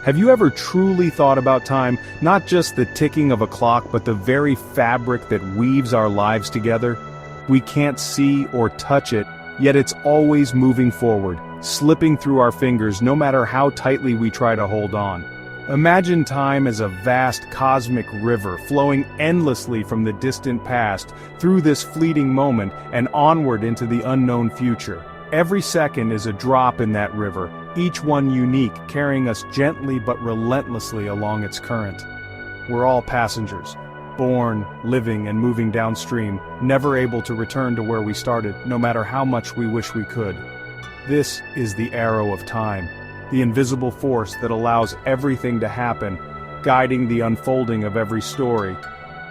Have you ever truly thought about time, not just the ticking of a clock but the very fabric that weaves our lives together? We can't see or touch it, yet it's always moving forward, slipping through our fingers no matter how tightly we try to hold on. Imagine time as a vast cosmic river flowing endlessly from the distant past, through this fleeting moment, and onward into the unknown future. Every second is a drop in that river, each one unique, carrying us gently but relentlessly along its current. We're all passengers, born, living, and moving downstream, never able to return to where we started, no matter how much we wish we could. This is the arrow of time, the invisible force that allows everything to happen, guiding the unfolding of every story.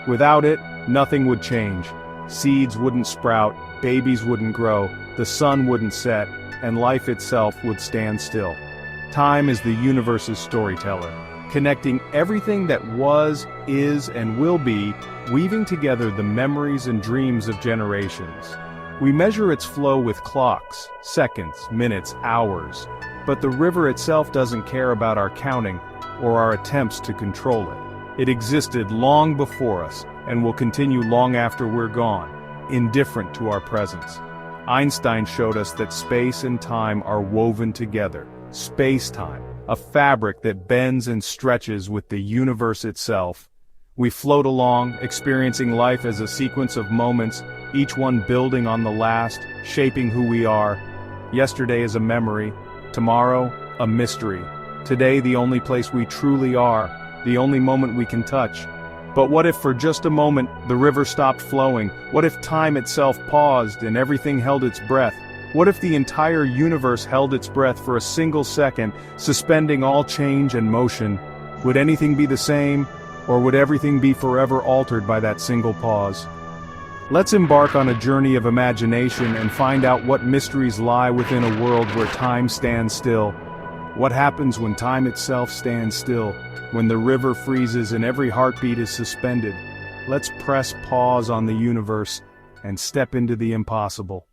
Without it, nothing would change. Seeds wouldn't sprout, babies wouldn't grow, the sun wouldn't set, and life itself would stand still. Time is the universe's storyteller, connecting everything that was, is, and will be, weaving together the memories and dreams of generations. We measure its flow with clocks, seconds, minutes, hours, but the river itself doesn't care about our counting or our attempts to control it. It existed long before us and will continue long after we're gone, indifferent to our presence. Einstein showed us that space and time are woven together. Space-time, a fabric that bends and stretches with the universe itself. We float along, experiencing life as a sequence of moments, each one building on the last, shaping who we are. Yesterday is a memory, tomorrow, a mystery. Today, the only place we truly are, the only moment we can touch. But what if for just a moment, the river stopped flowing? What if time itself paused and everything held its breath? What if the entire universe held its breath for a single second, suspending all change and motion? Would anything be the same, or would everything be forever altered by that single pause? Let's embark on a journey of imagination and find out what mysteries lie within a world where time stands still. What happens when time itself stands still, when the river freezes and every heartbeat is suspended? Let's press pause on the universe and step into the impossible.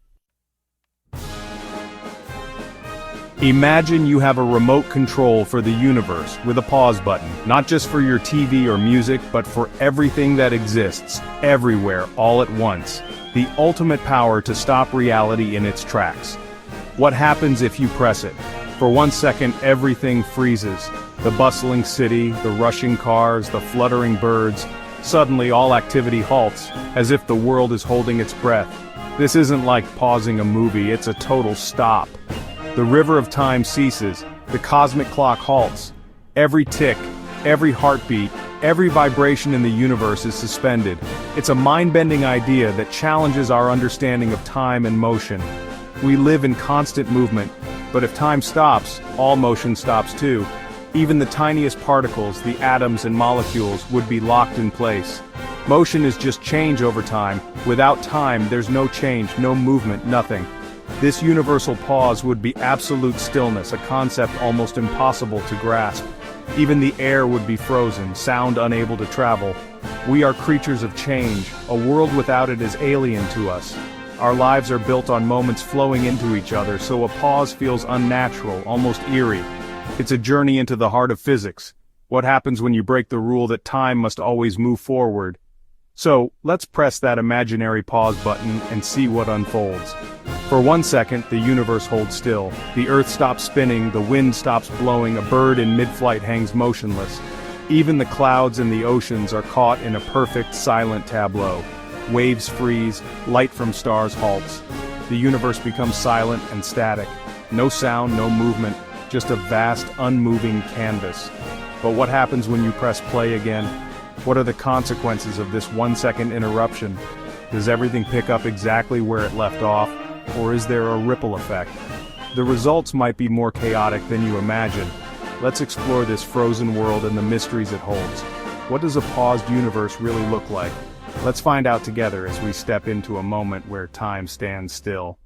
Imagine you have a remote control for the universe with a pause button, not just for your TV or music, but for everything that exists, everywhere, all at once. The ultimate power to stop reality in its tracks. What happens if you press it? For 1 second, everything freezes. The bustling city, the rushing cars, the fluttering birds. Suddenly all activity halts, as if the world is holding its breath. This isn't like pausing a movie, it's a total stop. The river of time ceases, the cosmic clock halts. Every tick, every heartbeat, every vibration in the universe is suspended. It's a mind-bending idea that challenges our understanding of time and motion. We live in constant movement, but if time stops, all motion stops too. Even the tiniest particles, the atoms and molecules, would be locked in place. Motion is just change over time. Without time, there's no change, no movement, nothing. This universal pause would be absolute stillness, a concept almost impossible to grasp. Even the air would be frozen, sound unable to travel. We are creatures of change. A world without it is alien to us. Our lives are built on moments flowing into each other, so a pause feels unnatural, almost eerie. It's a journey into the heart of physics. What happens when you break the rule that time must always move forward? So, let's press that imaginary pause button and see what unfolds. For 1 second, the universe holds still. The earth stops spinning, the wind stops blowing, a bird in mid-flight hangs motionless. Even the clouds and the oceans are caught in a perfect, silent tableau. Waves freeze, light from stars halts. The universe becomes silent and static. No sound, no movement, just a vast, unmoving canvas. But what happens when you press play again? What are the consequences of this 1 second interruption? Does everything pick up exactly where it left off, or is there a ripple effect? The results might be more chaotic than you imagine. Let's explore this frozen world and the mysteries it holds. What does a paused universe really look like? Let's find out together as we step into a moment where time stands still.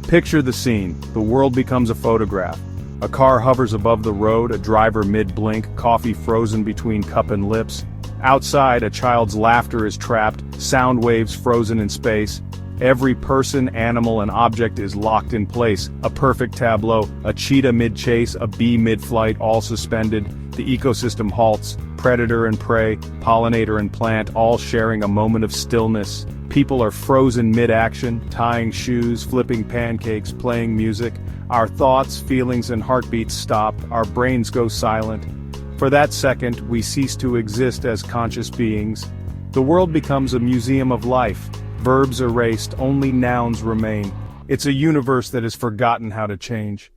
Picture the scene. The world becomes a photograph. A car hovers above the road, a driver mid-blink, coffee frozen between cup and lips. Outside, a child's laughter is trapped, sound waves frozen in space. Every person, animal, and object is locked in place, a perfect tableau, a cheetah mid-chase, a bee mid-flight, all suspended. The ecosystem halts, predator and prey, pollinator and plant, all sharing a moment of stillness. People are frozen mid-action, tying shoes, flipping pancakes, playing music. Our thoughts, feelings, and heartbeats stop, our brains go silent. For that second, we cease to exist as conscious beings. The world becomes a museum of life. Verbs erased, only nouns remain. It's a universe that has forgotten how to change.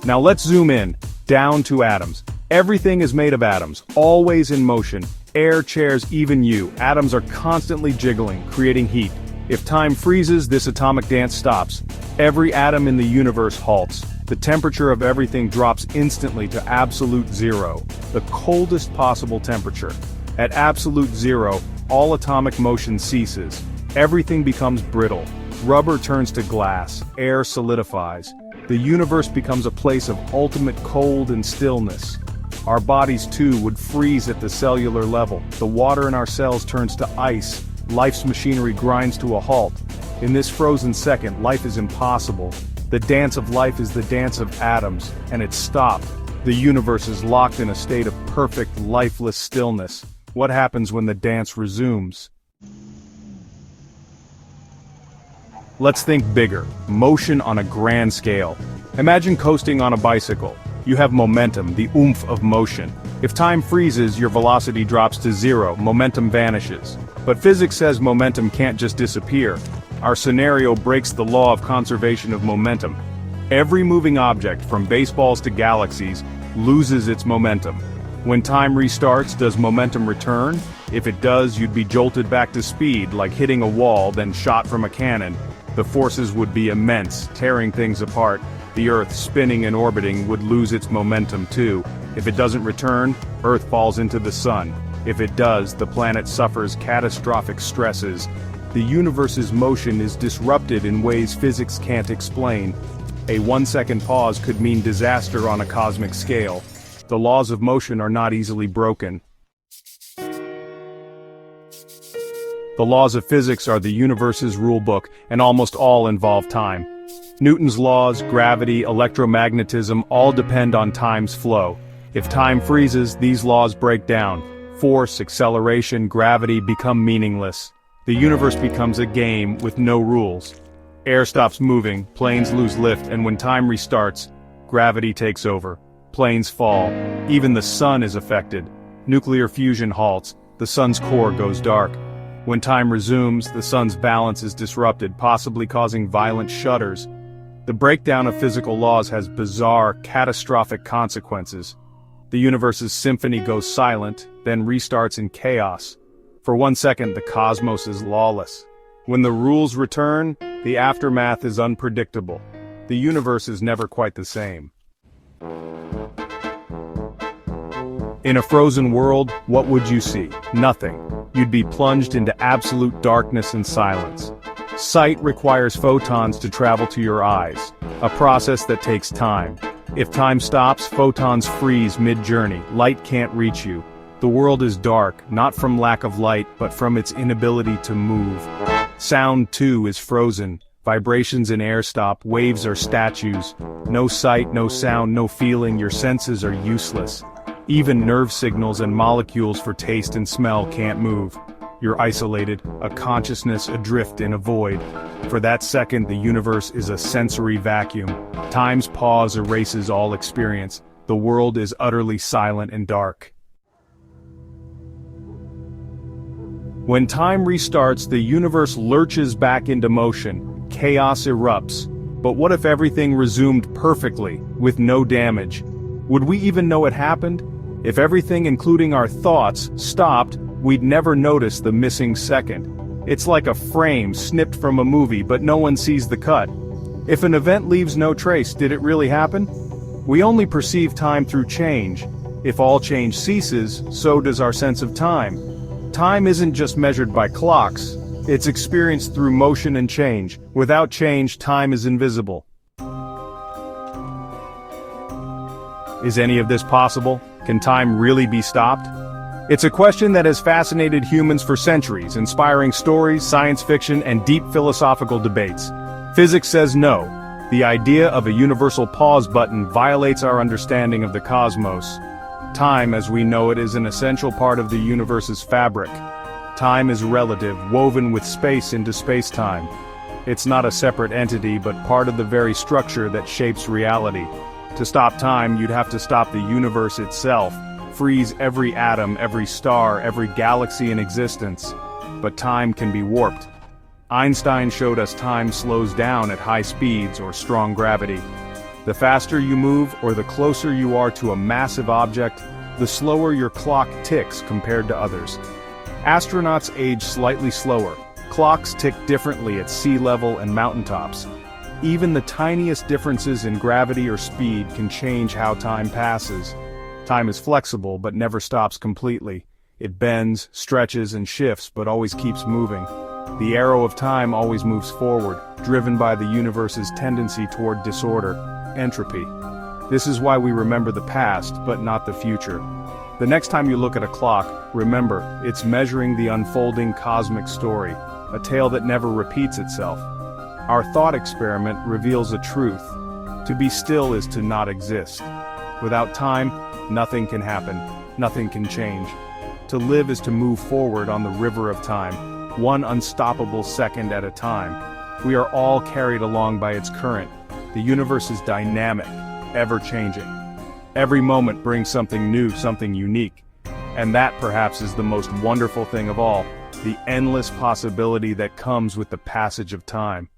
Now let's zoom in, down to atoms. Everything is made of atoms, always in motion. Air, chairs, even you. Atoms are constantly jiggling, creating heat. If time freezes, this atomic dance stops. Every atom in the universe halts. The temperature of everything drops instantly to absolute zero, the coldest possible temperature. At absolute zero, all atomic motion ceases. Everything becomes brittle. Rubber turns to glass, air solidifies. The universe becomes a place of ultimate cold and stillness. Our bodies too would freeze at the cellular level. The water in our cells turns to ice. Life's machinery grinds to a halt. In this frozen second, life is impossible. The dance of life is the dance of atoms, and it's stopped. The universe is locked in a state of perfect, lifeless stillness. What happens when the dance resumes? Let's think bigger. Motion on a grand scale. Imagine coasting on a bicycle. You have momentum, the oomph of motion. If time freezes, your velocity drops to zero, momentum vanishes. But physics says momentum can't just disappear. Our scenario breaks the law of conservation of momentum. Every moving object, from baseballs to galaxies, loses its momentum. When time restarts, does momentum return? If it does, you'd be jolted back to speed, like hitting a wall, then shot from a cannon. The forces would be immense, tearing things apart. The Earth, spinning and orbiting, would lose its momentum too. If it doesn't return, Earth falls into the sun. If it does, the planet suffers catastrophic stresses. The universe's motion is disrupted in ways physics can't explain. A 1-second pause could mean disaster on a cosmic scale. The laws of motion are not easily broken. The laws of physics are the universe's rulebook, and almost all involve time. Newton's laws, gravity, electromagnetism all depend on time's flow. If time freezes, these laws break down. Force, acceleration, gravity become meaningless. The universe becomes a game with no rules. Air stops moving, planes lose lift, and when time restarts, gravity takes over. Planes fall. Even the sun is affected. Nuclear fusion halts. The sun's core goes dark. When time resumes, the sun's balance is disrupted, possibly causing violent shudders. The breakdown of physical laws has bizarre, catastrophic consequences. The universe's symphony goes silent, then restarts in chaos. For 1 second, the cosmos is lawless. When the rules return, the aftermath is unpredictable. The universe is never quite the same. In a frozen world, what would you see? Nothing. You'd be plunged into absolute darkness and silence. Sight requires photons to travel to your eyes, a process that takes time. If time stops, photons freeze mid-journey. Light can't reach you. The world is dark, not from lack of light, but from its inability to move. Sound, too, is frozen. Vibrations in air stop, waves are statues. No sight, no sound, no feeling, your senses are useless. Even nerve signals and molecules for taste and smell can't move. You're isolated, a consciousness adrift in a void. For that second, the universe is a sensory vacuum. Time's pause erases all experience. The world is utterly silent and dark. When time restarts, the universe lurches back into motion. Chaos erupts. But what if everything resumed perfectly, with no damage? Would we even know it happened? If everything, including our thoughts, stopped, we'd never notice the missing second. It's like a frame snipped from a movie, but no one sees the cut. If an event leaves no trace, did it really happen? We only perceive time through change. If all change ceases, so does our sense of time. Time isn't just measured by clocks, it's experienced through motion and change. Without change, time is invisible. Is any of this possible? Can time really be stopped? It's a question that has fascinated humans for centuries, inspiring stories, science fiction, and deep philosophical debates. Physics says no. The idea of a universal pause button violates our understanding of the cosmos. Time, as we know it, is an essential part of the universe's fabric. Time is relative, woven with space into space-time. It's not a separate entity, but part of the very structure that shapes reality. To stop time, you'd have to stop the universe itself, freeze every atom, every star, every galaxy in existence. But time can be warped. Einstein showed us time slows down at high speeds or strong gravity. The faster you move or the closer you are to a massive object, the slower your clock ticks compared to others. Astronauts age slightly slower. Clocks tick differently at sea level and mountaintops. Even the tiniest differences in gravity or speed can change how time passes. Time is flexible but never stops completely. It bends, stretches, and shifts but always keeps moving. The arrow of time always moves forward, driven by the universe's tendency toward disorder, entropy. This is why we remember the past, but not the future. The next time you look at a clock, remember, it's measuring the unfolding cosmic story, a tale that never repeats itself. Our thought experiment reveals a truth. To be still is to not exist. Without time, nothing can happen, nothing can change. To live is to move forward on the river of time, one unstoppable second at a time. We are all carried along by its current. The universe is dynamic, ever-changing. Every moment brings something new, something unique. And that perhaps is the most wonderful thing of all, the endless possibility that comes with the passage of time.